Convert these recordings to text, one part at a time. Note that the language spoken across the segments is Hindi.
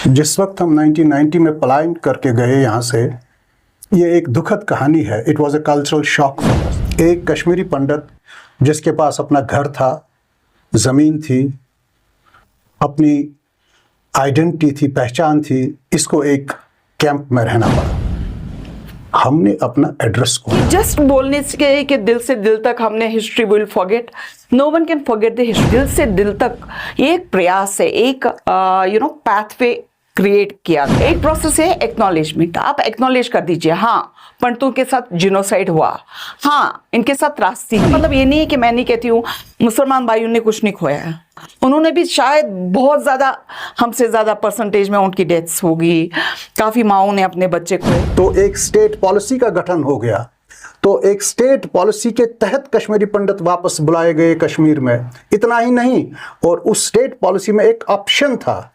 जिस वक्त हम 1990 में पलायन करके गए यहाँ से, ये एक दुखद कहानी है। It was a cultural shock for us. एक कश्मीरी पंडित जिसके पास अपना घर था, ज़मीन थी, अपनी आइडेंटिटी थी, पहचान थी, इसको एक कैंप में रहना पड़ा। हमने अपना एड्रेस को जस्ट बोलने से कि दिल से दिल तक हमने history will forget, no one can forget the history. दिल से दिल तक ये एक प्रयास है, एक पाथवे क्रिएट किया। एक प्रोसेस है एक्नॉलेजमेंट। आप एक्नॉलेज कर दीजिए, हाँ पंडितों के साथ जिनोसाइड हुआ, हाँ इनके साथ त्रासदी। मतलब ये नहीं है कि मैं नहीं कहती हूँ मुसलमान भाइयों ने कुछ नहीं खोया है, उन्होंने भी शायद बहुत ज़्यादा, हमसे ज़्यादा परसेंटेज में उनकी डेथ्स होगी, काफ़ी माओं ने अपने बच्चे खोए। तो एक स्टेट पॉलिसी का गठन हो गया। तो एक स्टेट पॉलिसी के तहत कश्मीरी पंडित वापस बुलाए गए कश्मीर में। इतना ही नहीं, और उस स्टेट पॉलिसी में एक ऑप्शन था।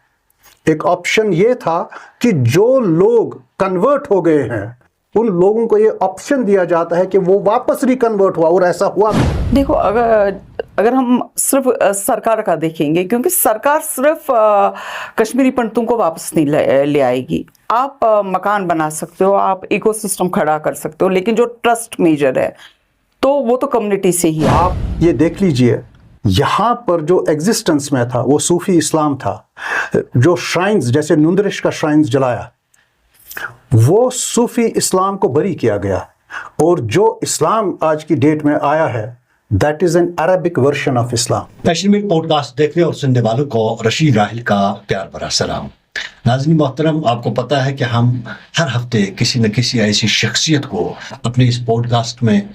एक ऑप्शन ये था कि जो लोग कन्वर्ट हो गए हैं उन लोगों को ये ऑप्शन दिया जाता है कि वो वापस रिकन्वर्ट हुआ, और ऐसा हुआ। देखो, अगर हम सिर्फ सरकार का देखेंगे, क्योंकि सरकार सिर्फ कश्मीरी पंडितों को वापस नहीं ले आएगी। आप मकान बना सकते हो, आप इकोसिस्टम खड़ा कर सकते हो, लेकिन जो ट्रस्ट मेजर है तो वो तो कम्युनिटी से ही। आप ये देख लीजिए, यहाँ पर जो एग्जिस्टेंस में था वो सूफी इस्लाम था। जो श्राइन्स, जैसे नुंदरिश का श्राइन्स जलाया, वो सूफी इस्लाम को बरी किया गया। और जो इस्लाम आज की डेट में आया है, that is an Arabic version of Islam. Kashmir podcast देखने और सुनने वालों को रशीद राहिल का प्यार भरा सलाम। नाज़रीन मोहतरम, आपको पता है कि हम हर हफ्ते किसी न किसी ऐसी शख्सियत को अपने इस पॉडकास्ट में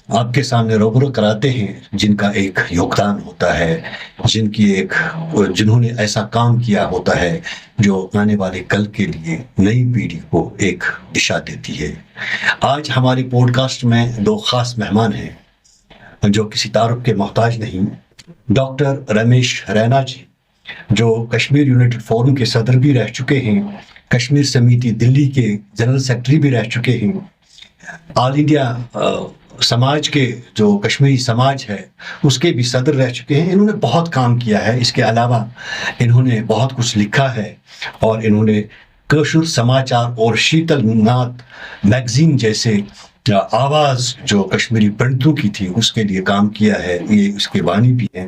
आपके सामने रूबरू कराते हैं जिनका एक योगदान होता है, जिन्होंने ऐसा काम किया होता है जो आने वाले कल के लिए नई पीढ़ी को एक दिशा देती है। आज हमारी पॉडकास्ट में दो खास मेहमान हैं जो किसी तारुफ के मोहताज नहीं। डॉक्टर रमेश रैना जी, जो कश्मीर यूनाइटेड फोरम के सदर भी रह चुके हैं, कश्मीर समिति दिल्ली के जनरल सेक्रेटरी भी रह चुके हैं, ऑल इंडिया समाज के जो कश्मीरी समाज है उसके भी सदर रह चुके हैं। इन्होंने बहुत काम किया है। इसके अलावा इन्होंने बहुत कुछ लिखा है और इन्होंने कश्मीर समाचार और शीतल नाथ मैगजीन जैसे आवाज़ जो कश्मीरी पंडितों की थी उसके लिए काम किया है। ये उसके बानी भी हैं।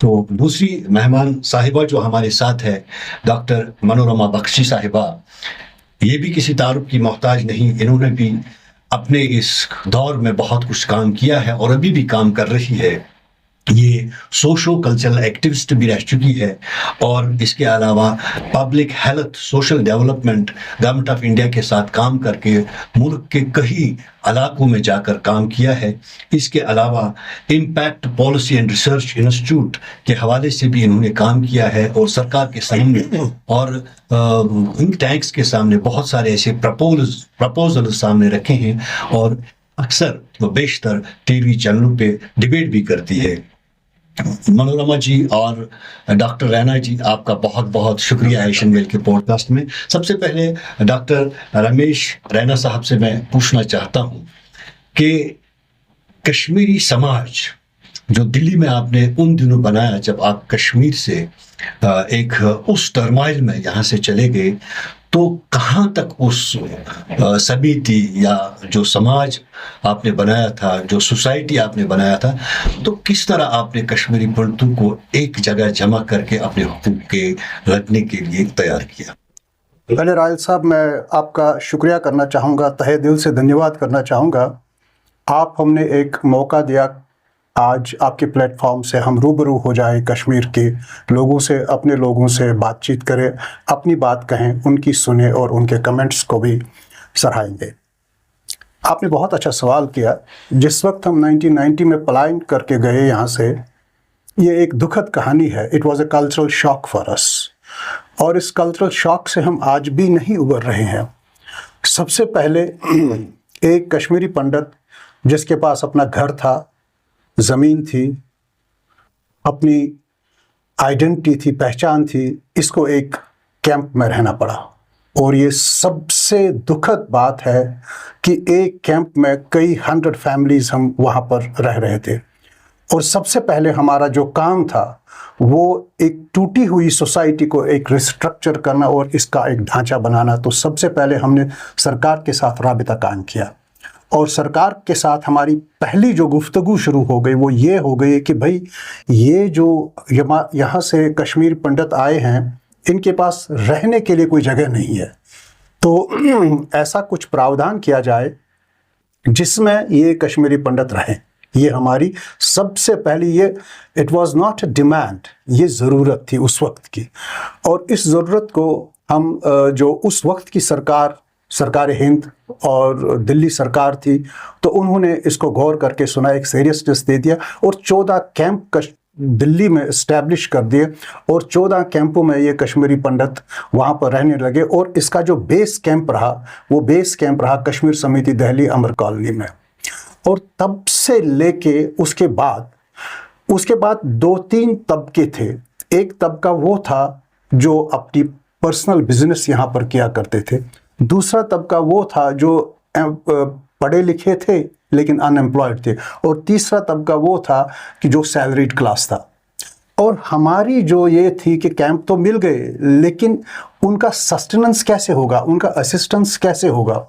तो दूसरी मेहमान साहिबा जो हमारे साथ है, डॉक्टर मनोरमा बख्शी साहिबा, ये भी किसी तारुफ की मोहताज नहीं। इन्होंने भी अपने इस दौर में बहुत कुछ काम किया है और अभी भी काम कर रही है। ये सोशो कल्चरल एक्टिविस्ट भी रह चुकी है और इसके अलावा public health, social development, government of India के साथ काम करके मुल्क के कई इलाकों में जाकर काम किया है। इसके अलावा impact policy and research institute के हवाले से भी इन्होंने काम किया है और सरकार के सामने और थिंक टैंक्स के सामने बहुत सारे ऐसे प्रपोजल सामने रखे हैं और अक्सर वो बेशतर टीवी चैनलों पे डिबेट भी करती है। मनोरमा जी और डॉक्टर रैना जी, आपका बहुत बहुत शुक्रिया एशियन मेल के पॉडकास्ट में। सबसे पहले डॉक्टर रमेश रैना साहब से मैं पूछना चाहता हूँ कि कश्मीरी समाज जो दिल्ली में आपने उन दिनों बनाया जब आप कश्मीर से एक उस टर्माइल में यहाँ से चले गए, तो कहाँ तक उस समिति या जो समाज आपने बनाया था, जो सोसाइटी आपने बनाया था, तो किस तरह आपने कश्मीरी पंडितों को एक जगह जमा करके अपने हुकूक के लड़ने के लिए तैयार किया? पहले राहिल साहब, मैं आपका शुक्रिया करना चाहूँगा, तहे दिल से धन्यवाद करना चाहूँगा। आप हमने एक मौका दिया, आज आपके प्लेटफॉर्म से हम रूबरू हो जाए, कश्मीर के लोगों से, अपने लोगों से बातचीत करें, अपनी बात कहें, उनकी सुने और उनके कमेंट्स को भी सराहेंगे। आपने बहुत अच्छा सवाल किया। जिस वक्त हम 1990 में पलायन करके गए यहाँ से, ये एक दुखद कहानी है। It was a cultural shock for us, और इस कल्चरल शॉक से हम आज भी नहीं उबर रहे हैं। सबसे पहले एक कश्मीरी पंडित जिसके पास अपना घर था, ज़मीन थी, अपनी आइडेंटिटी थी, पहचान थी, इसको एक कैंप में रहना पड़ा। और ये सबसे दुखद बात है कि एक कैंप में कई 100 फैमिलीज़ हम वहाँ पर रह रहे थे। और सबसे पहले हमारा जो काम था वो एक टूटी हुई सोसाइटी को एक रिस्ट्रक्चर करना और इसका एक ढांचा बनाना, तो सबसे पहले हमने सरकार के साथ राबिता कायम किया। और सरकार के साथ हमारी पहली जो गुफ्तगू शुरू हो गई वो ये हो गई कि भाई ये जो यहाँ से कश्मीर पंडित आए हैं, इनके पास रहने के लिए कोई जगह नहीं है, तो ऐसा कुछ प्रावधान किया जाए जिसमें ये कश्मीरी पंडित रहें। ये हमारी सबसे पहली, ये इट वाज नॉट डिमांड, ये ज़रूरत थी उस वक्त की। और इस ज़रूरत को हम जो उस वक्त की सरकार हिंद और दिल्ली सरकार थी, तो उन्होंने इसको गौर करके सुना, एक सीरियसनेस दे दिया और 14 कैंप दिल्ली में इस्टेब्लिश कर दिए और 14 कैंपों में ये कश्मीरी पंडित वहाँ पर रहने लगे। और इसका जो बेस कैंप रहा, वो बेस कैंप रहा कश्मीर समिति दिल्ली अमर कॉलोनी में। और तब से लेके उसके बाद 2-3 तबके थे। एक तबका वो था जो अपनी पर्सनल बिजनेस यहाँ पर किया करते थे, दूसरा तबका वो था जो पढ़े लिखे थे लेकिन अनएम्प्लॉयड थे, और तीसरा तबका वो था कि जो सैलरीड क्लास था। और हमारी जो ये थी कि कैंप तो मिल गए, लेकिन उनका सस्टेनेंस कैसे होगा, उनका असिस्टेंस कैसे होगा।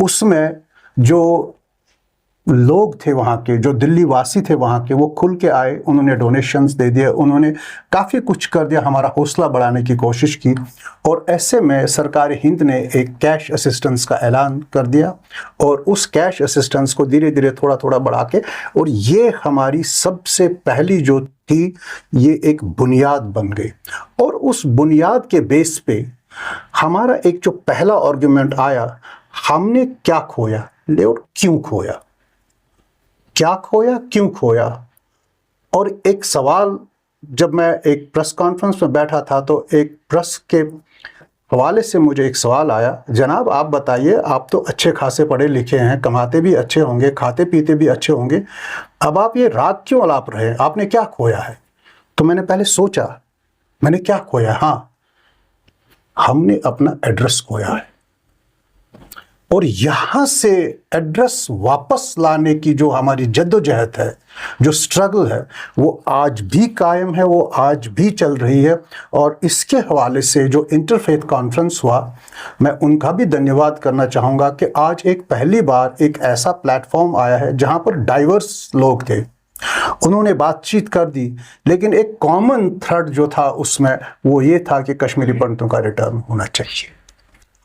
उसमें जो लोग थे वहाँ के, जो दिल्ली वासी थे वहाँ के, वो खुल के आए, उन्होंने डोनेशंस दे दिए, उन्होंने काफ़ी कुछ कर दिया, हमारा हौसला बढ़ाने की कोशिश की। और ऐसे में सरकार हिंद ने एक कैश असिस्टेंस का ऐलान कर दिया और उस कैश असिस्टेंस को धीरे धीरे थोड़ा थोड़ा बढ़ा के, और ये हमारी सबसे पहली जो थी, ये एक बुनियाद बन गई। और उस बुनियाद के बेस पे हमारा एक जो पहला आर्गुमेंट आया, हमने क्या खोया और क्यों खोया, क्या खोया, क्यों खोया। और एक सवाल, जब मैं एक प्रेस कॉन्फ्रेंस में बैठा था तो एक प्रेस के हवाले से मुझे एक सवाल आया, जनाब आप बताइए, आप तो अच्छे खासे पढ़े लिखे हैं, कमाते भी अच्छे होंगे, खाते पीते भी अच्छे होंगे, अब आप ये राग क्यों अलाप रहे हैं, आपने क्या खोया है। तो मैंने पहले सोचा, मैंने क्या खोया, हाँ हमने अपना एड्रेस खोया है। और यहाँ से एड्रेस वापस लाने की जो हमारी जद्दोजहद है, जो स्ट्रगल है, वो आज भी कायम है, वो आज भी चल रही है। और इसके हवाले से जो इंटरफेथ कॉन्फ्रेंस हुआ, मैं उनका भी धन्यवाद करना चाहूँगा कि आज एक पहली बार एक ऐसा प्लेटफॉर्म आया है जहाँ पर डाइवर्स लोग थे, उन्होंने बातचीत कर दी, लेकिन एक कॉमन थ्रेड जो था उसमें वो ये था कि कश्मीरी पंडितों का रिटर्न होना चाहिए।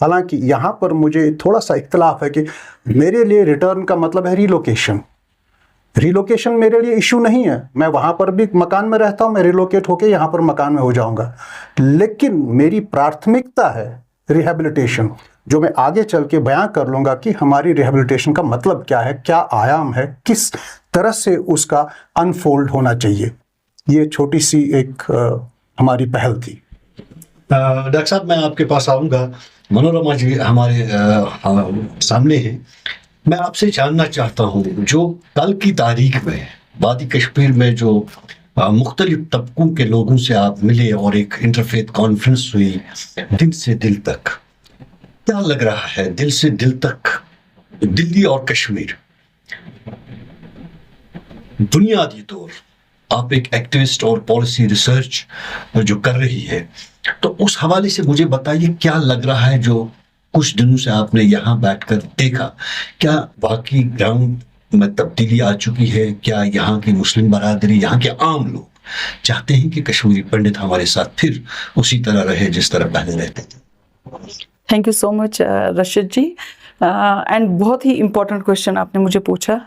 हालांकि यहाँ पर मुझे थोड़ा सा इख्तलाफ है कि मेरे लिए रिटर्न का मतलब है रिलोकेशन। रिलोकेशन मेरे लिए इशू नहीं है, मैं वहाँ पर भी मकान में रहता हूँ, मैं रिलोकेट होके यहाँ पर मकान में हो जाऊँगा, लेकिन मेरी प्राथमिकता है रिहेबिलिटेशन, जो मैं आगे चल के बयां कर लूँगा कि हमारी रिहेबिलिटेशन का मतलब क्या है, क्या आयाम है, किस तरह से उसका अनफोल्ड होना चाहिए। ये छोटी सी एक हमारी पहल थी। डॉक्टर साहब, मैं आपके पास आऊँगा, मनोरमा जी हमारे सामने हैं। मैं आपसे जानना चाहता हूँ, जो कल की तारीख में वादी कश्मीर में जो मुख्तलिफ तबकों के लोगों से आप मिले और एक इंटरफेथ कॉन्फ्रेंस हुई दिल से दिल तक, क्या लग रहा है दिल से दिल तक दिल्ली और कश्मीर? बुनियादी तौर आप एक एक्टिविस्ट और पॉलिसी रिसर्च जो कर रही है, तो उस हवाले से मुझे बताइए क्या लग रहा है जो कुछ दिनों से आपने यहाँ बैठकर देखा, क्या बाकी ग्राउंड में तब्दीली आ चुकी है? क्या यहाँ की मुस्लिम बरादरी, यहाँ के आम लोग चाहते हैं कि कश्मीरी पंडित हमारे साथ फिर उसी तरह रहे जिस तरह पहले रहते थे? Thank you so much Rashid ji, and बहुत ही इम्पोर्टेंट क्वेश्चन आपने मुझे पूछा।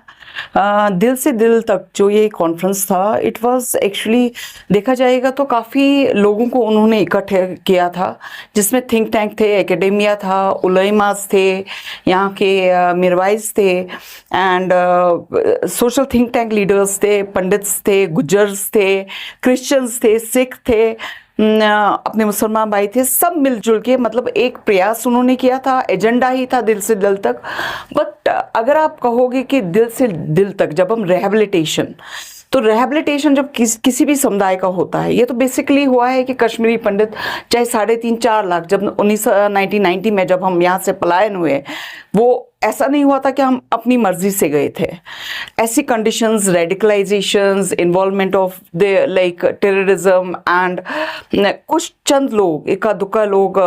दिल से दिल तक जो ये कॉन्फ्रेंस था, इट वाज एक्चुअली देखा जाएगा तो काफ़ी लोगों को उन्होंने इकट्ठे किया था, जिसमें थिंक टैंक थे, एकेडेमिया था, उलमास थे, यहाँ के मिरवाइज थे, and social think tank leaders थे, पंडित्स थे, गुज्जर्स थे, क्रिश्चियंस थे, सिख थे, अपने मुसलमान भाई थे, सब मिलजुल के मतलब एक प्रयास उन्होंने किया था, एजेंडा ही था दिल से दिल तक। बट अगर आप कहोगे कि दिल से दिल तक, जब हम रिहेबिलिटेशन तो रिहैबिलिटेशन जब किसी भी समुदाय का होता है, ये तो बेसिकली हुआ है कि कश्मीरी पंडित चाहे 3.5-4 लाख जब 1990 में जब हम यहाँ से पलायन हुए, वो ऐसा नहीं हुआ था कि हम अपनी मर्जी से गए थे। ऐसी conditions, radicalisations, involvement of the like terrorism and कुछ चंद लोग, इक्का दुक्का लोग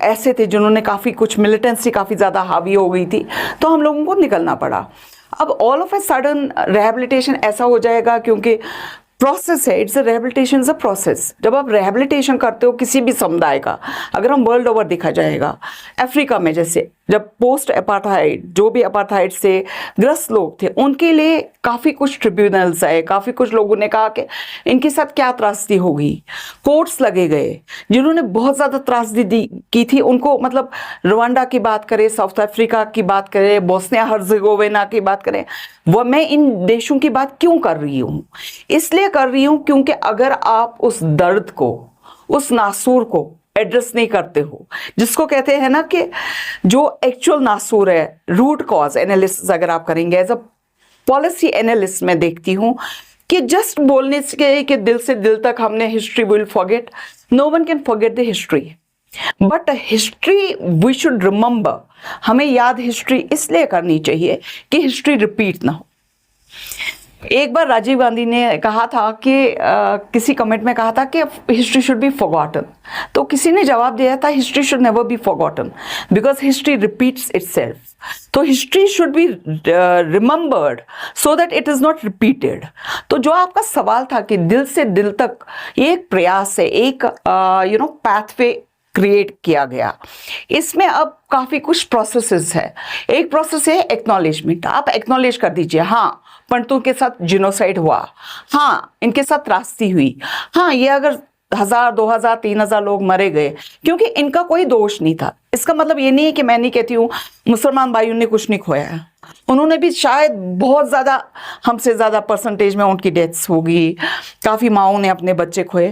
ऐसे थे जिन्होंने काफ़ी कुछ मिलिटेंसी काफ़ी ज़्यादा हावी हो गई थी, तो हम लोगों को निकलना पड़ा। अब all of a sudden rehabilitation ऐसा हो जाएगा, क्योंकि प्रोसेस है, it's a rehabilitation is a process. जब आप रिहैबिलिटेशन करते हो किसी भी समुदाय का, अगर हम वर्ल्ड ओवर देखा जाएगा, अफ्रीका में जैसे जब पोस्ट अपार्थाइड जो भी अपार्थाइड से ग्रस्त लोग थे, उनके लिए काफ़ी कुछ ट्रिब्यूनल्स आए, काफ़ी कुछ लोगों ने कहा कि इनके साथ क्या त्रासदी होगी, कोर्ट्स लगे गए। जिन्होंने बहुत ज़्यादा त्रासदी की थी उनको, मतलब रवांडा की बात करें, साउथ अफ्रीका की बात करें, बोस्निया हर्जेगोविना की बात करें, वह मैं इन देशों की बात क्यों कर रही हूँ? इसलिए कर रही हूँ क्योंकि अगर आप उस दर्द को, उस नासूर को एड्रेस नहीं करते हो, जिसको कहते हैं ना कि जो एक्चुअल नासूर है, रूट कॉज एनालिसिस अगर आप करेंगे, एज अ पॉलिसी एनालिस्ट मैं देखती हूँ कि जस्ट बोलने से कि दिल से दिल तक हमने history will forget, no one can forget the history, but history we should remember. हमें याद हिस्ट्री इसलिए करनी चाहिए कि हिस्ट्री रिपीट ना हो। एक बार राजीव गांधी ने कहा था कि किसी कमेंट में कहा था कि हिस्ट्री शुड बी फॉरगॉटन, तो किसी ने जवाब दिया था history should never be forgotten because history repeats itself. तो history should be remembered so that it is not repeated. तो जो आपका सवाल था कि दिल से दिल तक, ये एक प्रयास है, एक पाथवे क्रिएट किया गया। इसमें अब काफ़ी कुछ प्रोसेसेस है। एक प्रोसेस है एक्नॉलेजमेंट, आप एक्नॉलेज कर दीजिए, हाँ पंडितों के साथ जिनोसाइड हुआ, हाँ इनके साथ त्रासदी हुई, हाँ ये अगर 1000, 2000, 3000 लोग मरे गए क्योंकि इनका कोई दोष नहीं था। इसका मतलब ये नहीं है कि मैं नहीं कहती हूँ मुसलमान भाइयों ने कुछ नहीं खोया है, उन्होंने भी शायद बहुत ज़्यादा, हमसे ज़्यादा परसेंटेज में उनकी डेथ्स होगी, काफ़ी माओं ने अपने बच्चे खोए,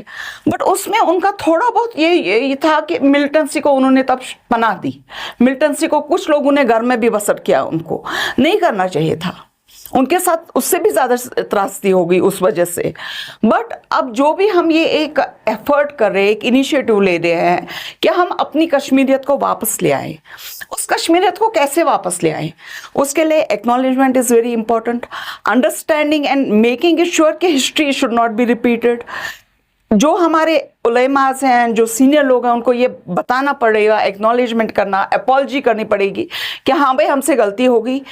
बट उसमें उनका थोड़ा बहुत ये था कि मिलिटेंसी को उन्होंने तब पनाह दी, मिलिटेंसी को कुछ लोगों ने घर में भी बसट किया, उनको नहीं करना चाहिए था, उनके साथ उससे भी ज़्यादा त्रासदी हो गई उस वजह से। बट अब जो भी हम ये एक एफर्ट कर रहे हैं, एक इनिशिएटिव ले रहे हैं कि हम अपनी कश्मीरियत को वापस ले आए, उस कश्मीरियत को कैसे वापस ले आए, उसके लिए acknowledgement is very important, understanding and making it sure कि history should not be repeated. जो हमारे उलेमास हैं, जो सीनियर लोग हैं, उनको ये बताना पड़ेगा, एक्नॉलेजमेंट करना, अपॉलजी करनी पड़ेगी कि हाँ भाई हमसे गलती हो गई।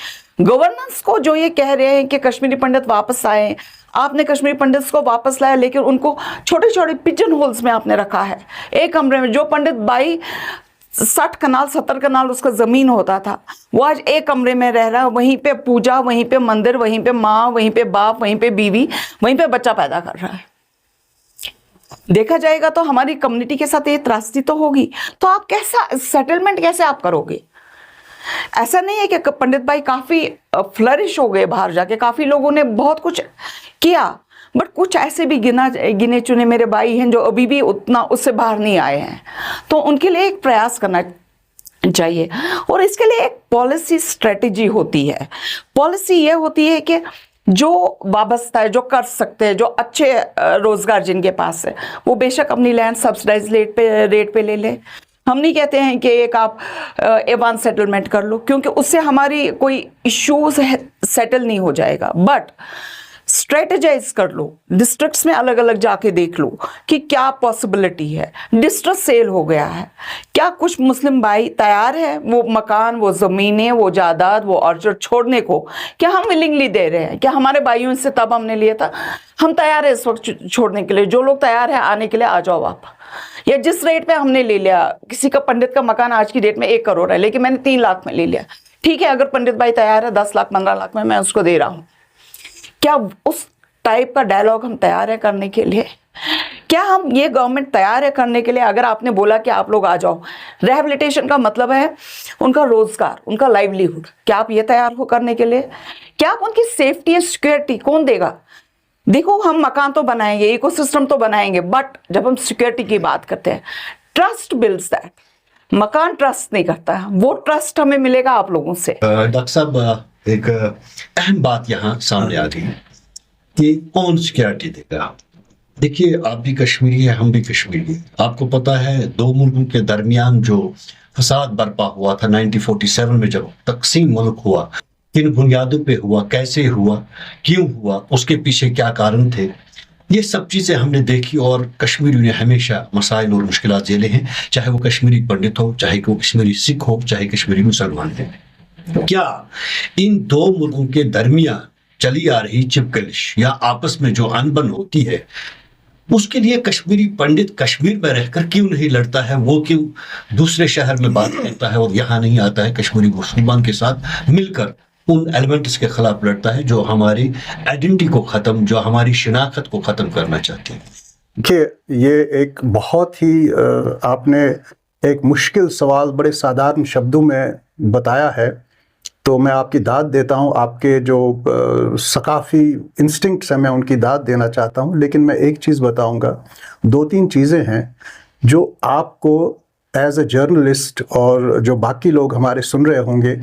गवर्नेंस को जो ये कह रहे हैं कि कश्मीरी पंडित वापस आए, आपने कश्मीरी पंडित को वापस लाया लेकिन उनको छोटे छोटे पिजन होल्स में आपने रखा है, एक कमरे में। जो पंडित 60 कनाल 70 कनाल उसका ज़मीन होता था, वो आज एक कमरे में रह रहा है, वहीं पे पूजा, वहीं पे मंदिर, वहीं पे माँ, वहीं पे बाप, वहीं पे बीवी, वहीं पे बच्चा पैदा कर रहा है। देखा जाएगा तो हमारी कम्युनिटी के साथ ये त्रासदी तो होगी, तो आप कैसा सेटलमेंट कैसे आप करोगे? ऐसा नहीं है कि पंडित भाई काफ़ी फ्लरिश हो गए बाहर जाके, काफ़ी लोगों ने बहुत कुछ किया, बट कुछ ऐसे भी गिने चुने मेरे भाई हैं जो अभी भी उतना उससे बाहर नहीं आए हैं, तो उनके लिए एक प्रयास करना चाहिए। और इसके लिए एक पॉलिसी स्ट्रेटेजी होती है। पॉलिसी ये होती है कि जो वाबस्ता है, जो कर सकते हैं, जो अच्छे रोजगार जिनके पास है, वो बेशक अपनी लैंड सब्सिडाइज रेट पे ले ले। हम नहीं कहते हैं कि एक आप एडवांस सेटलमेंट कर लो, क्योंकि उससे हमारी कोई इश्यूज सेटल नहीं हो जाएगा, बट स्ट्रेटेजाइज कर लो, डिस्ट्रिक्ट्स में अलग अलग जाके देख लो कि क्या पॉसिबिलिटी है। डिस्ट्रिक्ट सेल हो गया है, क्या कुछ मुस्लिम भाई तैयार है वो मकान, वो ज़मीनें, वो जायदाद, वो ऑर्चर्ड छोड़ने को? क्या हम विलिंगली दे रहे हैं? क्या हमारे भाइयों से तब हमने लिया था, हम तैयार है इस वक्त छोड़ने के लिए? जो लोग तैयार है आने के लिए आ जाओ आप। या जिस रेट पे हमने ले लिया, किसी का पंडित का मकान आज की डेट में 1 करोड़ है, लेकिन मैंने 3 लाख में ले लिया, ठीक है, अगर पंडित भाई तैयार है 10 लाख 15 लाख में मैं उसको दे रहा हूँ, क्या उस टाइप का डायलॉग हम तैयार है करने के लिए? क्या हम ये गवर्नमेंट तैयार है करने के लिए? अगर आपने बोला कि आप लोग आ जाओ, रिहैबिलिटेशन का मतलब है उनका रोजगार, उनका लाइवलीहुड, क्या आप ये तैयार हो करने के लिए? क्या आप उनकी सेफ्टी एंड सिक्योरिटी कौन देगा? देखो, हम मकान तो बनाएंगे, इकोसिस्टम तो बनाएंगे, बट जब हम सिक्योरिटी की बात करते हैं, ट्रस्ट बिल्ड्स दैट। मकान ट्रस्ट नहीं करता है, वो ट्रस्ट हमें मिलेगा आप लोगों से। डॉक्टर साहब, एक अहम बात यहाँ सामने आ रही है कि कौन सिक्योरिटी देगा। देखिए, आप भी कश्मीरी है, हम भी कश्मीरी है। आपको पता है दो मुल्कों के दरमियान जो फसाद बर्पा हुआ था 1947 में, जब तकसीम मुल्क हुआ, किन बुनियादों पे हुआ, कैसे हुआ, क्यों हुआ, उसके पीछे क्या कारण थे, ये सब चीज़ें हमने देखी। और कश्मीरियों ने हमेशा मसाइल और मुश्किलात झेले हैं, चाहे वो कश्मीरी पंडित हो, चाहे वो कश्मीरी सिख हो, चाहे कश्मीरी मुसलमान हो। क्या इन दो मुल्कों के दरमियान चली आ रही चिपकलिश या आपस में जो अनबन होती है, उसके लिए कश्मीरी पंडित कश्मीर में रहकर क्यों नहीं लड़ता है? वो क्यों दूसरे शहर में बात करता है और यहाँ नहीं आता है कश्मीरी मुसलमान के साथ मिलकर उन एलिमेंट्स के खिलाफ लड़ता है जो हमारी आइडेंटिटी को खत्म, जो हमारी शिनाख्त को खत्म करना चाहते हैं? देखिए, ये एक बहुत ही आपने एक मुश्किल सवाल बड़े साधारण शब्दों में बताया है, तो मैं आपकी दाद देता हूँ। आपके जो सकाफ़ी इंस्टिंक्ट्स हैं, मैं उनकी दाद देना चाहता हूँ। लेकिन मैं एक चीज़ बताऊँगा, दो तीन चीज़ें हैं जो आपको एज ए जर्नलिस्ट और जो बाकी लोग हमारे सुन रहे होंगे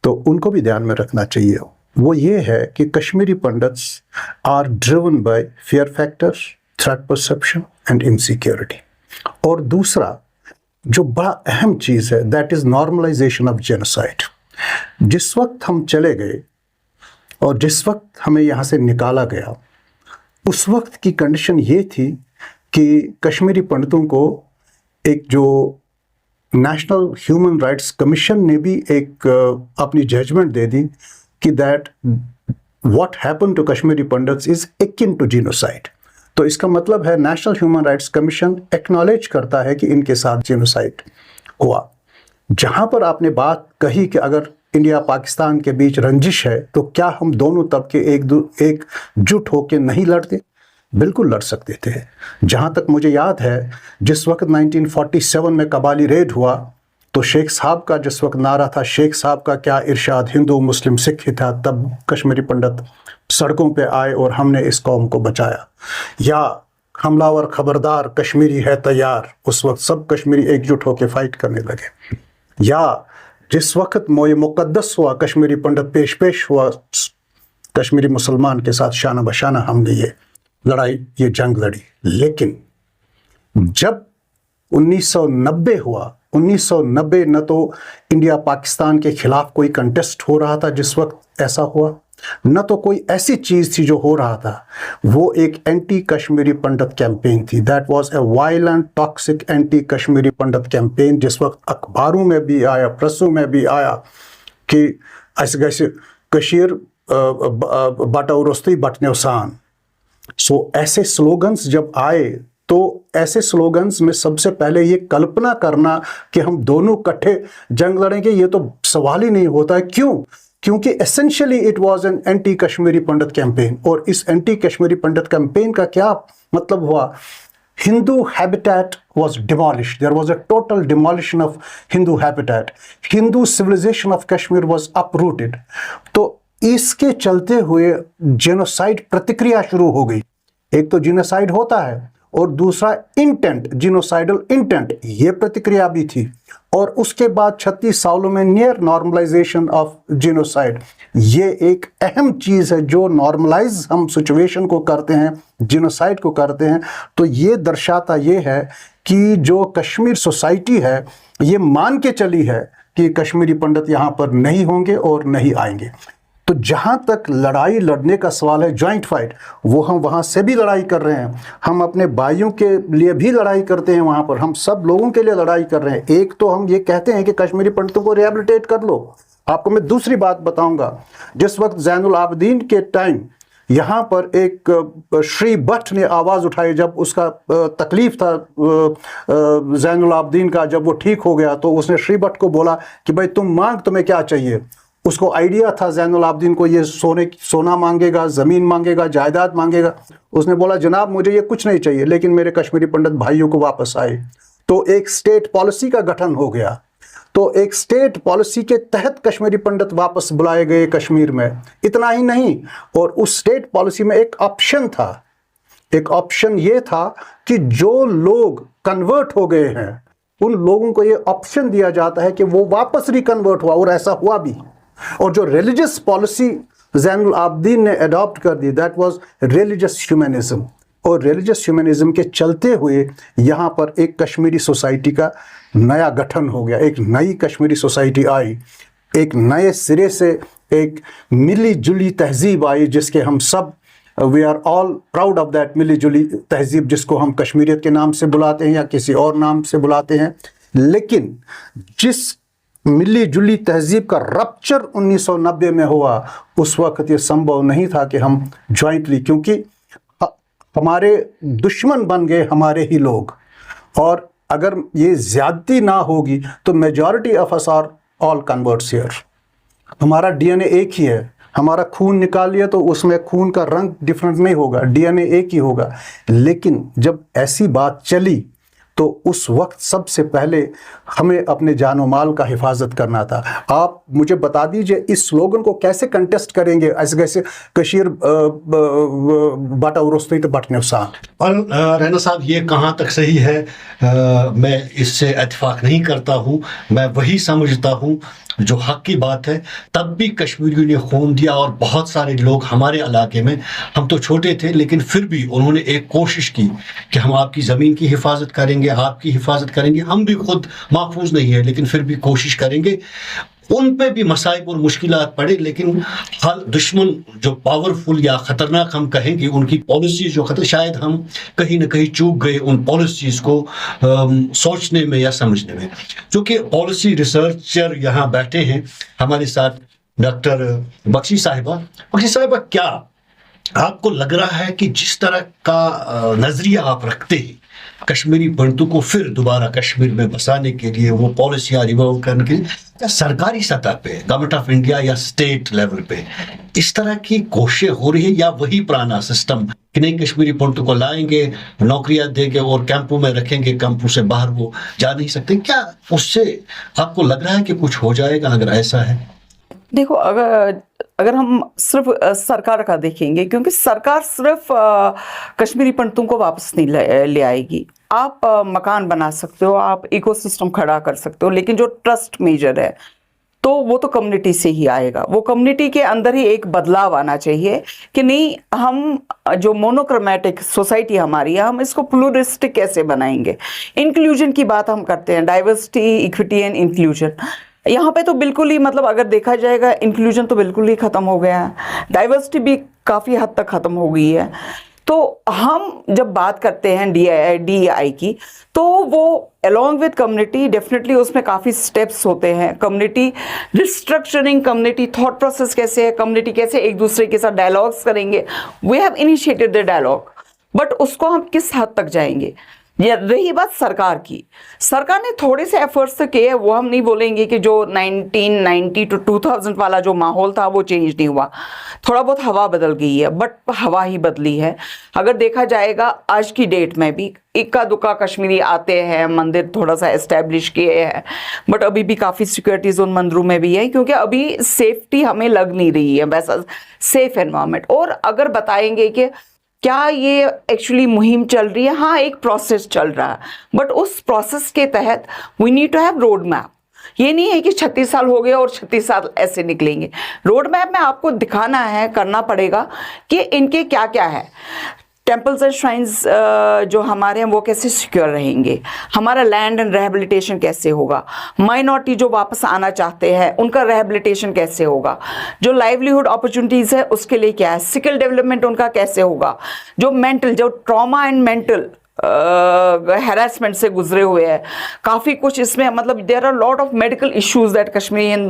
तो उनको भी ध्यान में रखना चाहिए। वो ये है कि Kashmiri Pandits are driven by fear factor, threat perception and insecurity. और दूसरा जो बड़ा अहम चीज़ है, that is normalisation of genocide. जिस वक्त हम चले गए और जिस वक्त हमें यहाँ से निकाला गया, उस वक्त की कंडीशन ये थी कि कश्मीरी पंडितों को एक जो नेशनल ह्यूमन राइट्स कमीशन ने भी एक अपनी जजमेंट दे दी कि that what happen to Kashmiri Pandits is akin to genocide. तो इसका मतलब है national human rights commission acknowledge करता है कि इनके साथ जीनोसाइड हुआ। जहाँ पर आपने बात कही कि अगर इंडिया पाकिस्तान के बीच रंजिश है तो क्या हम दोनों तबके एकजुट होकर नहीं लड़ते? बिल्कुल लड़ सकते थे। जहाँ तक मुझे याद है, जिस वक्त 1947 में कबाली रेड हुआ तो शेख साहब का जिस वक्त नारा था, शेख साहब का क्या इरशाद, हिंदू मुस्लिम सिख ही था, तब कश्मीरी पंडित सड़कों पे आए और हमने इस कौम को बचाया। या हमलावर खबरदार, कश्मीरी है तैयार, उस वक्त सब कश्मीरी एकजुट होकर फाइट करने लगे। या जिस वक्त मोए मुक़द्दस हुआ, कश्मीरी पंडित पेश हुआ कश्मीरी मुसलमान के साथ, शाना बशाना हमने ये लड़ाई, ये जंग लड़ी। लेकिन जब 1990 हुआ, 1990 न तो इंडिया पाकिस्तान के खिलाफ कोई कंटेस्ट हो रहा था जिस वक्त ऐसा हुआ, न तो कोई ऐसी चीज़ थी जो हो रहा था। वो एक एंटी कश्मीरी पंडित कैंपेन थी। That was a violent toxic anti Kashmiri Pandit campaign, जिस वक्त अखबारों में भी आया, प्रेसों में भी आया कि ऐसे कैसे कशीर बटौरस्ती बटनेसान। सो ऐसे स्लोगन्स जब आए तो ऐसे स्लोगन्स में सबसे पहले ये कल्पना करना कि हम दोनों इकट्ठे जंग लड़ेंगे, ये तो सवाल ही नहीं होता है। क्यों? क्योंकि essentially it was an anti Kashmiri Pandit campaign. और इस एंटी कश्मीरी पंडित कैंपेन का क्या मतलब हुआ? Hindu habitat was demolished. There was a total demolition of Hindu habitat. Hindu civilization of Kashmir was uprooted. तो इसके चलते हुए जेनोसाइड प्रतिक्रिया शुरू हो गई। एक तो जेनोसाइड होता है और दूसरा इंटेंट, जीनोसाइडल इंटेंट, ये प्रतिक्रिया भी थी। और उसके बाद 36 सालों में नियर नॉर्मलाइजेशन ऑफ जीनोसाइड, ये एक अहम चीज़ है जो नॉर्मलाइज हम सिचुएशन को करते हैं, जीनोसाइड को करते हैं। तो ये दर्शाता ये है कि जो कश्मीर सोसाइटी है ये मान के चली है कि कश्मीरी पंडित यहाँ पर नहीं होंगे और नहीं आएंगे। तो जहाँ तक लड़ाई लड़ने का सवाल है, जॉइंट फाइट, वो हम वहाँ से भी लड़ाई कर रहे हैं। हम अपने भाइयों के लिए भी लड़ाई करते हैं, वहाँ पर हम सब लोगों के लिए लड़ाई कर रहे हैं। एक तो हम ये कहते हैं कि कश्मीरी पंडितों को रिहेबिलिटेट कर लो। आपको मैं दूसरी बात बताऊंगा, जिस वक्त ज़ैनुल आबदीन के टाइम यहाँ पर एक श्री भट्ट ने आवाज़ उठाई, जब उसका तकलीफ था ज़ैनुल आबदीन का, जब वो ठीक हो गया तो उसने श्री भट्ट को बोला कि भाई तुम मांग, तुम्हें क्या चाहिए। उसको आइडिया था ज़ैनुल आबदीन को, ये सोना मांगेगा, ज़मीन मांगेगा, जायदाद मांगेगा। उसने बोला जनाब मुझे ये कुछ नहीं चाहिए, लेकिन मेरे कश्मीरी पंडित भाइयों को वापस आए। तो एक स्टेट पॉलिसी का गठन हो गया। तो एक स्टेट पॉलिसी के तहत कश्मीरी पंडित वापस बुलाए गए कश्मीर में। इतना ही नहीं, और उस स्टेट पॉलिसी में एक ऑप्शन था। एक ऑप्शन ये था कि जो लोग कन्वर्ट हो गए हैं उन लोगों को ये ऑप्शन दिया जाता है कि वो वापस रिकन्वर्ट हुआ, और ऐसा हुआ भी। और जो रिलीजियस पॉलिसी ज़ैनुल आबदीन ने अडॉप्ट कर दी, दैट वाज रिलीजियस ह्यूमनिज्म। और रिलीजियस ह्यूमनिज्म के चलते हुए यहाँ पर एक कश्मीरी सोसाइटी का नया गठन हो गया, एक नई कश्मीरी सोसाइटी आई, एक नए सिरे से एक मिली जुली तहजीब आई, जिसके हम सब we are all proud of that मिली जुली तहजीब, जिसको हम कश्मीरियत के नाम से बुलाते हैं या किसी और नाम से बुलाते हैं। लेकिन जिस मिली जुली तहजीब का रप्चर 1990 में हुआ, उस वक्त ये संभव नहीं था कि हम जॉइंटली, क्योंकि हमारे दुश्मन बन गए हमारे ही लोग, और अगर ये ज़्यादती ना होगी तो majority of us are all converts here. हमारा डीएनए एक ही है, हमारा खून निकालिए तो उसमें खून का रंग डिफरेंट नहीं होगा, डीएनए एक ही होगा। लेकिन जब ऐसी बात चली तो उस वक्त सबसे पहले हमें अपने जानो माल का हिफाजत करना था। आप मुझे बता दीजिए इस स्लोगन को कैसे कंटेस्ट करेंगे, ऐसे कैसे कशीर बाटा उरस्ती तो बट नुकसान। और रैना साहब, ये कहाँ तक सही है, मैं इससे इत्तेफाक नहीं करता हूँ। मैं वही समझता हूँ जो हक की बात है। तब भी कश्मीरियों ने खून दिया और बहुत सारे लोग हमारे इलाके में, हम तो छोटे थे लेकिन फिर भी उन्होंने एक कोशिश की कि हम आपकी ज़मीन की हिफाजत करेंगे, आपकी हिफाजत करेंगे। हम भी खुद महफूज नहीं है लेकिन फिर भी कोशिश करेंगे। उन पे भी मसाइब और मुश्किलात पड़े, लेकिन हल दुश्मन जो पावरफुल या ख़तरनाक हम कहेंगे, उनकी पॉलिसी जो शायद हम कहीं ना कहीं चूक गए उन पॉलिसीज़ को सोचने में या समझने में। क्योंकि पॉलिसी रिसर्चर यहाँ बैठे हैं हमारे साथ, डॉक्टर बख्शी साहिबा। बख्शी साहिबा, क्या आपको लग रहा है कि जिस तरह का नज़रिया आप रखते हैं कश्मीरी पंडितों को फिर दोबारा कश्मीर में बसाने के लिए, वो पॉलिसियाँ रिवॉल्व करने के लिए, क्या सरकारी सतह पे, गवर्नमेंट ऑफ इंडिया या स्टेट लेवल पे इस तरह की कोशिश हो रही है, या वही पुराना सिस्टम कि नहीं कश्मीरी पंडितों को लाएंगे, नौकरियां देंगे और कैंपों में रखेंगे, कैंपों से बाहर वो जा नहीं सकते? क्या उससे आपको लग रहा है कि कुछ हो जाएगा अगर ऐसा है? देखो, अगर हम सिर्फ सरकार का देखेंगे, क्योंकि सरकार सिर्फ कश्मीरी पंडितों को वापस नहीं ले आएगी। आप मकान बना सकते हो, आप इकोसिस्टम खड़ा कर सकते हो, लेकिन जो ट्रस्ट मेजर है तो वो तो कम्युनिटी से ही आएगा। वो कम्युनिटी के अंदर ही एक बदलाव आना चाहिए कि नहीं, हम जो मोनोक्रोमैटिक सोसाइटी हमारी है, हम इसको प्लूरिस्टिक कैसे बनाएंगे। इंक्लूजन की बात हम करते हैं, डाइवर्सिटी, इक्विटी एंड इंक्लूजन। यहाँ पे तो बिल्कुल ही, मतलब अगर देखा जाएगा, इंक्लूजन तो बिल्कुल ही ख़त्म हो गया है, डाइवर्सिटी भी काफ़ी हद तक ख़त्म हो गई है। तो हम जब बात करते हैं DEI की, तो वो अलॉन्ग विद कम्युनिटी, डेफिनेटली उसमें काफ़ी स्टेप्स होते हैं। Community restructuring, community thought process कैसे है, कम्युनिटी कैसे एक दूसरे के साथ डायलॉग्स करेंगे। We have initiated the dialogue, but उसको हम किस हद तक जाएंगे। ये रही बात सरकार की, सरकार ने थोड़े से एफर्ट्स तो किए, वो हम नहीं बोलेंगे कि जो 1990 to 2000 वाला जो माहौल था वो चेंज नहीं हुआ। थोड़ा बहुत हवा बदल गई है, बट हवा ही बदली है। अगर देखा जाएगा आज की डेट में भी इक्का दुक्का कश्मीरी आते हैं, मंदिर थोड़ा सा एस्टेब्लिश किए हैं, बट अभी भी काफ़ी सिक्योरिटीज़ उन मंदिरों में भी है, क्योंकि अभी सेफ्टी हमें लग नहीं रही है वैसा सेफ एनवायरनमेंट। और अगर बताएंगे कि क्या ये एक्चुअली मुहिम चल रही है, हाँ एक प्रोसेस चल रहा है, बट उस प्रोसेस के तहत we need to have road map. ये नहीं है कि 36 साल हो गए और 36 साल ऐसे निकलेंगे। रोड मैप में आपको दिखाना है, करना पड़ेगा कि इनके क्या क्या है। टेम्पल्स एंड श्राइन्स जो हमारे हैं वो कैसे सिक्योर रहेंगे, हमारा लैंड एंड रिहेबिलिटेशन कैसे होगा, माइनॉरिटी जो वापस आना चाहते हैं उनका रिहेबिलिटेशन कैसे होगा, जो लाइवलीहुड अपॉर्चुनिटीज़ है उसके लिए क्या है, स्किल डेवलपमेंट उनका कैसे होगा, जो मेंटल, जो ट्रॉमा एंड मेंटल हैरेसमेंट से गुजरे हुए हैं, काफ़ी कुछ इसमें, मतलब there are lot of medical issues that Kashmirian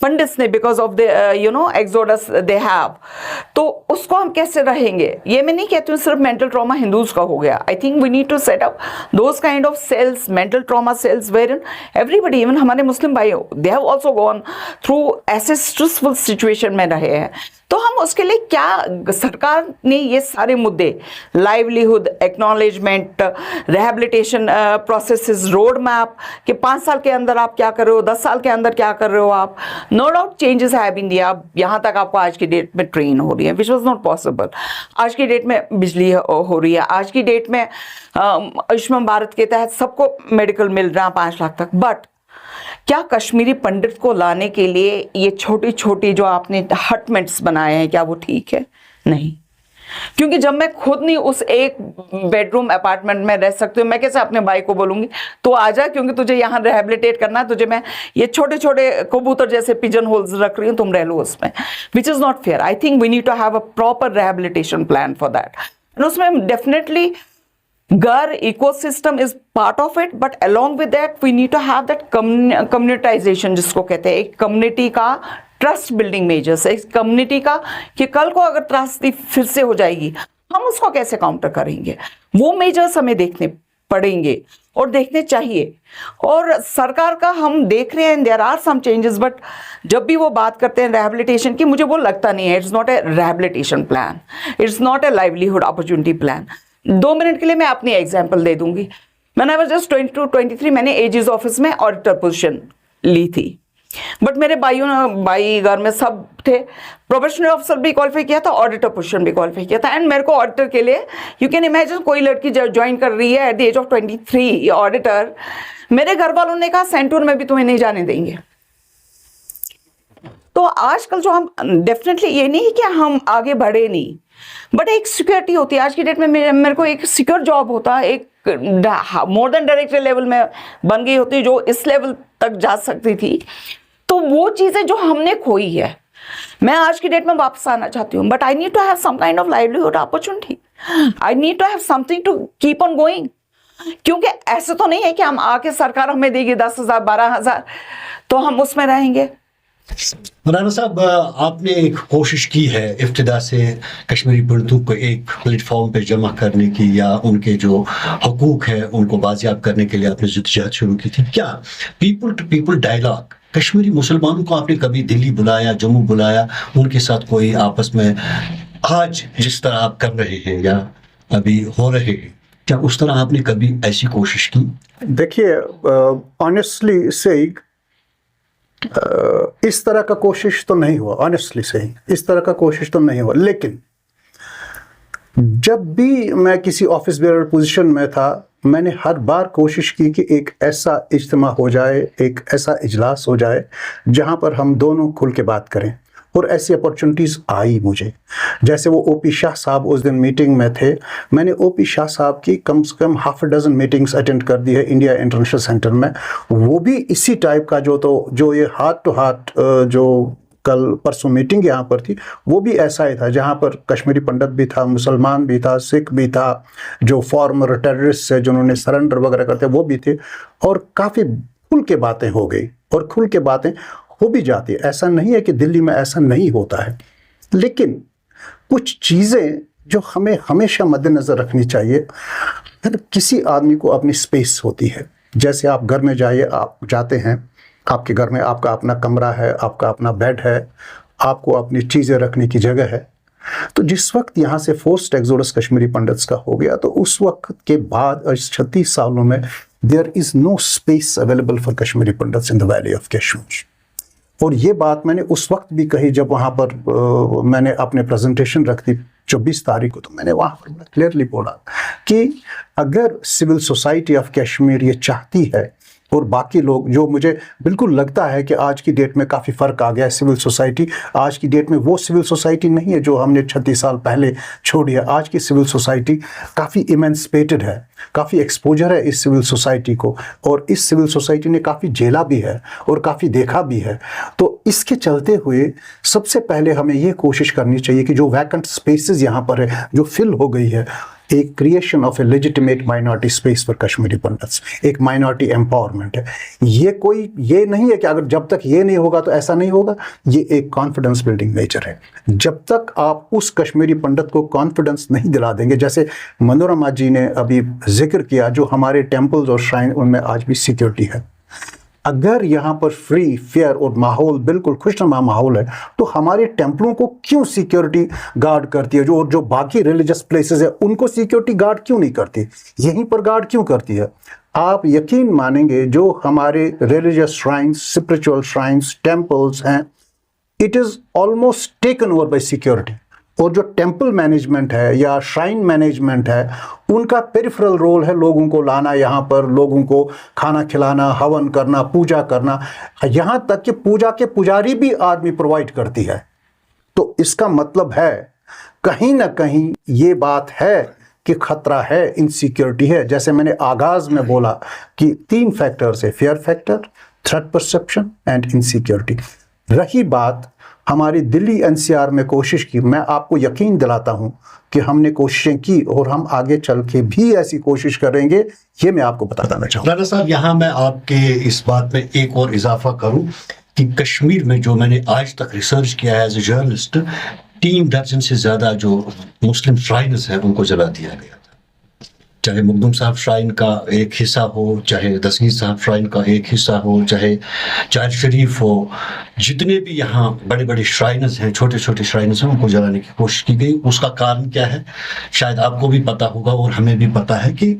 pandits ने because of the exodus they have, तो उसको हम कैसे रहेंगे। ये मैं नहीं कहती हूँ सिर्फ मेंटल ट्रॉमा हिंदूज का हो गया। I think we need to set up those kind of cells, mental trauma cells, where in everybody, even हमारे मुस्लिम भाई they have also gone through ऐसे स्ट्रेसफुल सिचुएशन में रहे हैं। तो हम उसके लिए क्या, सरकार ने ये सारे मुद्दे, livelihood, acknowledgement, rehabilitation processes, road map कि 5 साल के अंदर आप क्या कर रहे हो, 10 साल के अंदर क्या कर रहे हो आप। No doubt changes have in दिया, यहाँ तक आपको आज की डेट में ट्रेन हो रही है, विच वॉज नॉट पॉसिबल। आज की डेट में बिजली हो रही है, आज की डेट में आयुष्मान भारत के तहत सबको मेडिकल मिल रहा है 5 लाख तक, बट क्या कश्मीरी पंडित को लाने के लिए ये छोटी छोटी जो आपने हटमेंट्स बनाए हैं क्या वो ठीक है? नहीं, क्योंकि जब मैं खुद नहीं उस एक बेडरूम अपार्टमेंट में रह सकती हूँ, मैं कैसे अपने भाई को बोलूंगी तो आजा, क्योंकि तुझे यहाँ रिहेबिलिटेट करना है, तुझे मैं ये छोटे छोटे कबूतर जैसे पिजन होल्स रख रही हूँ, तुम रह लो उसमें, which is not fair. I think we need to have a proper rehabilitation plan for that, and उसमें डेफिनेटली घर ecosystem is part of it, but along with that we need to have that communitisation जिसको कहते हैं, एक कम्युनिटी का ट्रस्ट बिल्डिंग मेजर्स, एक कम्युनिटी का कि कल को अगर त्रासदी फिर से हो जाएगी हम उसको कैसे काउंटर करेंगे, वो मेजर्स हमें देखने पड़ेंगे और देखने चाहिए। और सरकार का हम देख रहे हैं there are some changes, but जब भी वो बात करते हैं रिहेबिलिटेशन की, मुझे वो लगता नहीं है, it's not a rehabilitation plan, it's not a livelihood opportunity plan. 2 minute के लिए मैं अपनी एग्जाम्पल दे दूंगी। मैंने वाज जस्ट 22-23 मैंने एजीज ऑफिस में ऑडिटर पोजीशन ली थी, बट मेरे भाई घर में सब थे, प्रोफेशनल ऑफिसर भी क्वालिफाई किया था, ऑडिटर पोजीशन भी क्वालिफाई किया था, एंड मेरे को ऑडिटर के लिए यू कैन इमेजिन कोई लड़की ज्वाइन कर रही है at the age of 23 auditor, मेरे घर वालों ने कहा सेंटूर में भी तुम्हें नहीं जाने देंगे। तो आजकल जो हम डेफिनेटली ये नहीं है कि हम आगे बढ़े नहीं, बट एक सिक्योरिटी होती है आज की डेट में। मेरे को एक सिक्योर जॉब होता, एक मोर देन डायरेक्टर लेवल में बन गई होती जो इस लेवल तक जा सकती थी। तो वो चीजें जो हमने खोई है, मैं आज की डेट में वापस आना चाहती हूँ, but I need to have some kind of livelihood opportunity, I need to have something to keep on going. क्योंकि ऐसे तो नहीं है कि हम आके सरकार हमें देगी 10,000 12,000 तो हम उसमें रहेंगे। राना साहब, आपने एक कोशिश की है इब्तिदा से कश्मीरी पंडितों को एक प्लेटफॉर्म पे जमा करने की, या उनके जो हकूक है उनको बाजियाब करने के लिए आपने जद्दोजहद शुरू की थी। क्या people to people dialogue, Kashmiri मुसलमानों को आपने कभी दिल्ली बुलाया, जम्मू बुलाया, उनके साथ कोई आपस में आज जिस तरह आप कर रहे हैं या अभी हो रहे हैं, क्या उस तरह आपने कभी ऐसी कोशिश की? देखिए, ऑनेस्टली से इस तरह का कोशिश तो नहीं हुआ, ऑनेस्टली से इस तरह का कोशिश तो नहीं हुआ। लेकिन जब भी मैं किसी ऑफिस बेयर पोजीशन में था, मैंने हर बार कोशिश की कि एक ऐसा इज्तिमा हो जाए, एक ऐसा इजलास हो जाए जहां पर हम दोनों खुल के बात करें, और ऐसी अपॉर्चुनिटीज़ आई मुझे। जैसे वो ओपी शाह साहब उस दिन मीटिंग में थे, मैंने ओपी शाह साहब की कम से कम हाफ डजन मीटिंग्स अटेंड कर दी है इंडिया इंटरनेशनल सेंटर में। वो भी इसी टाइप का जो ये हार्ट टू हार्ट जो कल परसों मीटिंग यहाँ पर थी, वो भी ऐसा ही था, जहाँ पर कश्मीरी पंडित भी था, मुसलमान भी था, सिख भी था, जो फॉर्मर टेररिस्ट है जिन्होंने सरेंडर वगैरह करते वो भी थे, और काफ़ी खुल के बातें हो गई और खुल के बातें हो भी जाती है। ऐसा नहीं है कि दिल्ली में ऐसा नहीं होता है, लेकिन कुछ चीज़ें जो हमें हमेशा मद्देनज़र रखनी चाहिए। हर किसी आदमी को अपनी स्पेस होती है। जैसे आप घर में जाइए, आप जाते हैं, आपके घर में आपका अपना कमरा है, आपका अपना बेड है, आपको अपनी चीज़ें रखने की जगह है। तो जिस वक्त यहाँ से फोर्स्ड एक्सोडस कश्मीरी पंडित्स का हो गया, तो उस वक्त के बाद 36 सालों में there is no space available for Kashmiri Pandits in the valley of Kashmir. और ये बात मैंने उस वक्त भी कही जब वहाँ पर मैंने अपने प्रेजेंटेशन रख दी 24 तारीख को। तो मैंने वहाँ पर क्लियरली बोला कि अगर सिविल सोसाइटी ऑफ कश्मीर ये चाहती है, और बाकी लोग, जो मुझे बिल्कुल लगता है कि आज की डेट में काफ़ी फ़र्क आ गया है, सिविल सोसाइटी आज की डेट में वो सिविल सोसाइटी नहीं है जो हमने 36 साल पहले छोड़ी है। आज की सिविल सोसाइटी काफ़ी इमेंसिपेटेड है, काफ़ी एक्सपोजर है इस सिविल सोसाइटी को, और इस सिविल सोसाइटी ने काफ़ी झेला भी है और काफ़ी देखा भी है। तो इसके चलते हुए सबसे पहले हमें ये कोशिश करनी चाहिए कि जो वैकेंट स्पेसेस यहाँ पर है, जो फिल हो गई है, एक creation of A legitimate minority space for Kashmiri pandits, एक माइनॉरिटी एम्पावरमेंट है। ये नहीं है कि अगर जब तक ये नहीं होगा तो ऐसा नहीं होगा। ये एक कॉन्फिडेंस बिल्डिंग नेचर है। जब तक आप उस कश्मीरी पंडित को कॉन्फिडेंस नहीं दिला देंगे, जैसे मनोरमा जी ने अभी जिक्र किया, जो हमारे टेम्पल्स और श्राइन उनमें आज भी सिक्योरिटी है। अगर यहाँ पर फ्री फेयर और माहौल बिल्कुल खुशनुमा माहौल है, तो हमारे टेम्पलों को क्यों सिक्योरिटी गार्ड करती है? जो बाकी रिलीजियस प्लेसेस है उनको सिक्योरिटी गार्ड क्यों नहीं करती? यहीं पर गार्ड क्यों करती है? आप यकीन मानेंगे, जो हमारे religious shrines, spiritual shrines, temples हैं, it is almost taken over by security. और जो टेम्पल मैनेजमेंट है या श्राइन मैनेजमेंट है, उनका पेरिफेरल रोल है लोगों को लाना, यहाँ पर लोगों को खाना खिलाना, हवन करना, पूजा करना, यहाँ तक कि पूजा के पुजारी भी आर्मी प्रोवाइड करती है। तो इसका मतलब है कहीं ना कहीं ये बात है कि खतरा है, इनसिक्योरिटी है। जैसे मैंने आगाज में बोला कि 3 फैक्टर्स है, fear factor, threat perception and insecurity. रही बात हमारी दिल्ली एनसीआर में कोशिश की, मैं आपको यकीन दिलाता हूं कि हमने कोशिशें की और हम आगे चल के भी ऐसी कोशिश करेंगे, ये मैं आपको बताना चाहूँगा। राणा साहब, यहाँ मैं आपके इस बात में एक और इजाफा करूं कि कश्मीर में जो मैंने आज तक रिसर्च किया है एज ए जर्नलिस्ट, 3 दर्जन से ज्यादा जो मुस्लिम श्राइन्स हैं उनको जला दिया गया था। चाहे मुकदुम साहब श्राइन का एक हिस्सा हो, चाहे दस्तगीर साहब श्राइन का एक हिस्सा हो, चाहे चार शरीफ हो, जितने भी यहाँ बड़े बड़े श्राइनर्स हैं, छोटे छोटे श्राइनर्स हैं, उनको जलाने की कोशिश की गई। उसका कारण क्या है शायद आपको भी पता होगा और हमें भी पता है कि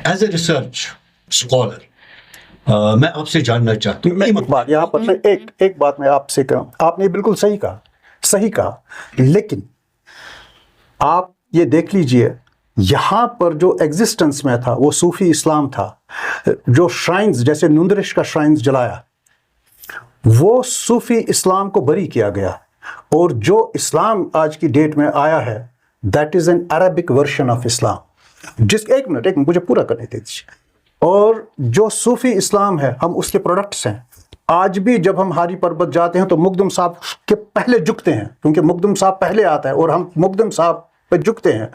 एज ए रिसर्च स्कॉलर मैं आपसे जानना चाहता हूँ। एक बात यहाँ पर मैं एक बात मैं आपसे कहूँ, आपने बिल्कुल सही कहा, लेकिन आप ये देख लीजिए यहाँ पर जो एग्जिस्टेंस में था वो सूफी इस्लाम था। जो श्राइन्स, जैसे नुंदरिश का श्राइन्स जलाया, वो सूफी इस्लाम को बरी किया गया, और जो इस्लाम आज की डेट में आया है that is an Arabic version of Islam. एक मिनट मुझे पूरा करने दीजिए। और जो सूफी इस्लाम है, हम उसके प्रोडक्ट्स हैं। आज भी जब हम हारी पर्वत जाते हैं तो मुकदुम साहब के पहले झुकते हैं, क्योंकि मुकदुम साहब पहले आता है और हम मुकदुम साहब पे झुकते हैं।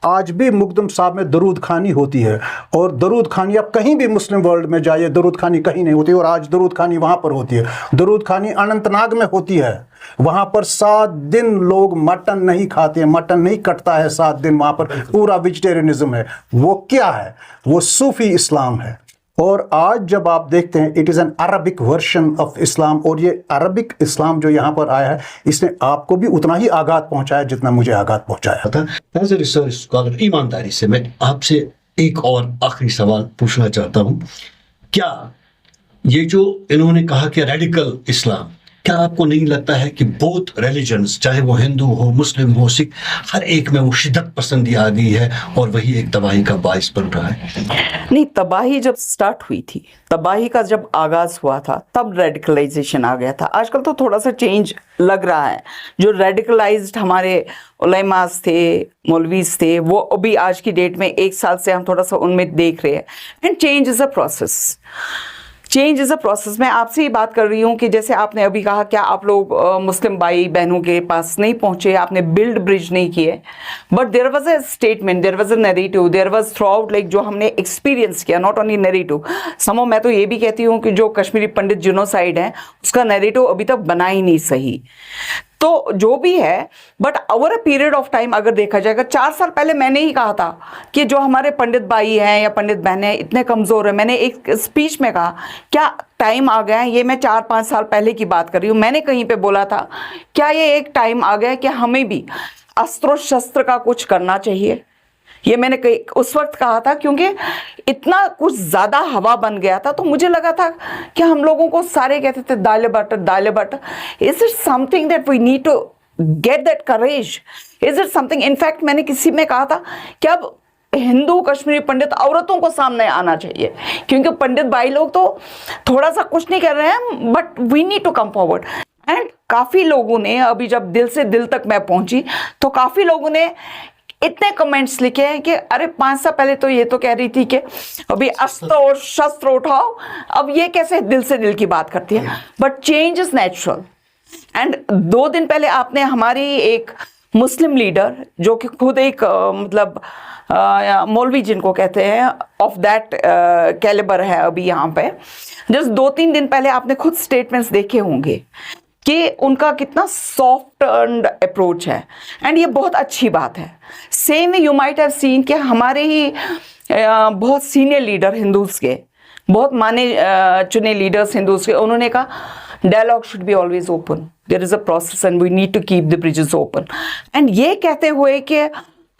आज भी मुकदुम साहब में दरूद खानी होती है, और दरूद खानी आप कहीं भी मुस्लिम वर्ल्ड में जाइए, दरूद खानी कहीं नहीं होती, और आज दरूद खानी वहाँ पर होती है। दरूद खानी अनंतनाग में होती है, वहाँ पर 7 दिन लोग मटन नहीं खाते हैं, मटन नहीं कटता है 7 दिन, वहाँ पर पूरा वेजिटेरियनिज्म है। वो क्या है? वो सूफी इस्लाम है। और आज जब आप देखते हैं it is an Arabic version of Islam, और ये अरबिक इस्लाम जो यहाँ पर आया है इसने आपको भी उतना ही आघात पहुँचाया जितना मुझे आघात पहुँचाया था। एज ए रिसर्च स्कॉलर, ईमानदारी से मैं आपसे एक और आखिरी सवाल पूछना चाहता हूँ। क्या ये जो इन्होंने कहा कि रेडिकल इस्लाम, क्या आपको नहीं लगता है कि बोथ रिलीजन्स, चाहे वो हिंदू हो, मुस्लिम हो, सिख, हर एक में वो शिद्दत पसंदी आ गई है और वही एक तबाही का बाइस बन रहा है? नहीं, तबाही जब स्टार्ट हुई थी, तबाही का जब आगाज हुआ था तब रेडिकलाइजेशन आ गया था। आजकल तो थोड़ा सा चेंज लग रहा है। जो रेडिकलाइज्ड हमारे उलेमास थे, मौलवीज थे, वो अभी आज की डेट में 1 साल से हम थोड़ा सा उनमें देख रहे हैं। And change is a process, change is a process. मैं आपसे ही बात कर रही हूँ कि जैसे आपने अभी कहा, क्या आप लोग मुस्लिम भाई बहनों के पास नहीं पहुँचे, आपने बिल्ड ब्रिज नहीं किए, but there was a statement, there was a narrative, there was throughout, like जो हमने एक्सपीरियंस किया, नॉट ओनली नैरेटिव। समो मैं तो ये भी कहती हूँ कि जो कश्मीरी पंडित जिनोसाइड है उसका नैरेटिव अभी तक बना ही नहीं सही। तो जो भी है, but over a period of time अगर देखा जाएगा, 4 साल पहले मैंने ही कहा था कि जो हमारे पंडित भाई हैं या पंडित बहनें हैं इतने कमज़ोर हैं। मैंने एक स्पीच में कहा, क्या टाइम आ गया है, ये मैं 4-5 साल पहले की बात कर रही हूँ, मैंने कहीं पे बोला था, क्या ये एक टाइम आ गया है कि हमें भी अस्त्र शस्त्र का कुछ करना चाहिए? ये मैंने उस वक्त कहा था, क्योंकि इतना कुछ ज़्यादा हवा बन गया था। तो मुझे लगा था कि हम लोगों को सारे कहते थे दाले but is it something that we need to get that courage? Is it something, in fact मैंने किसी में कहा था कि अब हिंदू कश्मीरी पंडित औरतों को सामने आना चाहिए, क्योंकि पंडित भाई लोग तो थोड़ा सा कुछ नहीं कर रहे हैं, but we need to come forward. And काफ़ी लोगों ने, अभी जब दिल से दिल तक मैं पहुंची तो काफ़ी लोगों ने इतने कमेंट्स लिखे हैं कि अरे 5 साल पहले तो ये तो कह रही थी कि अभी अस्त्र और शस्त्र उठाओ, अब ये कैसे दिल से दिल की बात करती है? But change is natural. And 2 दिन पहले आपने हमारी एक मुस्लिम लीडर, जो कि खुद एक मतलब मौलवी जिनको कहते हैं, ऑफ दैट कैलिबर है अभी यहाँ पे, जस्ट 2-3 दिन पहले आपने खुद स्टेटमेंट्स देखे होंगे कि उनका कितना सॉफ्ट अप्रोच है। एंड ये बहुत अच्छी बात है। Same you might have seen कि हमारे ही बहुत सीनियर लीडर हिंदूज के, बहुत माने चुने लीडर्स हिंदूज के, उन्होंने कहा dialogue should be always open, there is a process and we need to keep the bridges open. And ये कहते हुए कि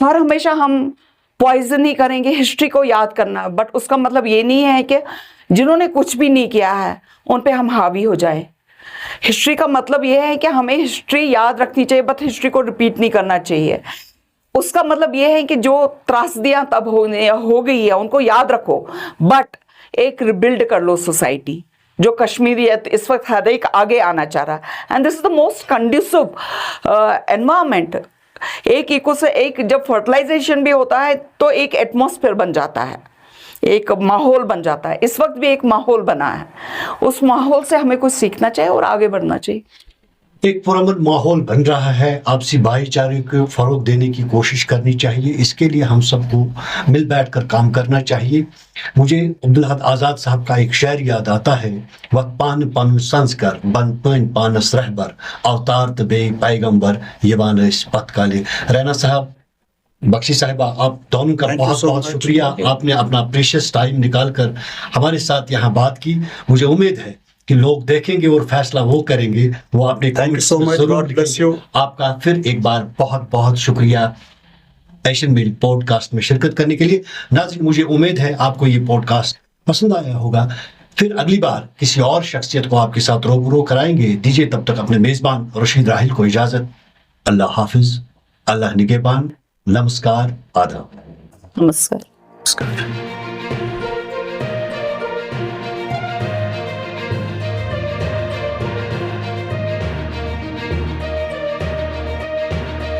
हर हमेशा हम पॉइजन ही करेंगे हिस्ट्री को याद करना, बट उसका मतलब ये नहीं है कि जिन्होंने कुछ भी नहीं किया है उन पे हम हावी हो जाए। हिस्ट्री का मतलब यह है कि हमें हिस्ट्री याद रखनी चाहिए, बट हिस्ट्री को रिपीट नहीं करना चाहिए। उसका मतलब यह है कि जो त्रासदियां तब हो गई है उनको याद रखो, बट एक रिबिल्ड कर लो सोसाइटी। जो कश्मीरियत इस वक्त हर एक आगे आना चाह रहा है, and this is the most conducive environment. एक इको से एक जब फर्टिलाइजेशन भी होता है तो एक एटमॉस्फेयर बन जाता है, एक माहौल बन जाता है। इस वक्त भी एक माहौल बना है, उस माहौल से हमें कुछ सीखना चाहिए और आगे बढ़ना चाहिए। एक पुरअमन माहौल बन रहा है, आपसी भाईचारे को फरोग देने की कोशिश करनी चाहिए। इसके लिए हम सबको मिल बैठकर काम करना चाहिए। मुझे अब्दुल हद आज़ाद साहब का एक शेर याद आता है, वक्त पान पन संस्कर बन पन पानस रहबर अवतार तबे पैगंबर यवान इस पथ काले। रैना साहब, बख्शी साहिबा, आप दोनों का Thank you बहुत so बहुत much. शुक्रिया। आपने अपना प्रीशियस टाइम निकालकर हमारे साथ यहाँ बात की। मुझे उम्मीद है कि लोग देखेंगे और फैसला वो करेंगे, वो अपने Thank you comments so में much. जरूर God bless लिखेंगे। you. आपका फिर एक बार बहुत बहुत शुक्रिया एशियन मेल पॉडकास्ट में शिरकत करने के लिए। नाज़रीन, मुझे उम्मीद है आपको ये पॉडकास्ट पसंद आया होगा। फिर अगली बार किसी और शख्सियत को आपके साथ रूबरू कराएंगे। दीजिए तब तक अपने मेजबान रशीद राहिल को इजाजत। अल्लाह हाफिज, अल्लाह निगहबान, नमस्कार, आदाब। नमस्कार। नमस्कार।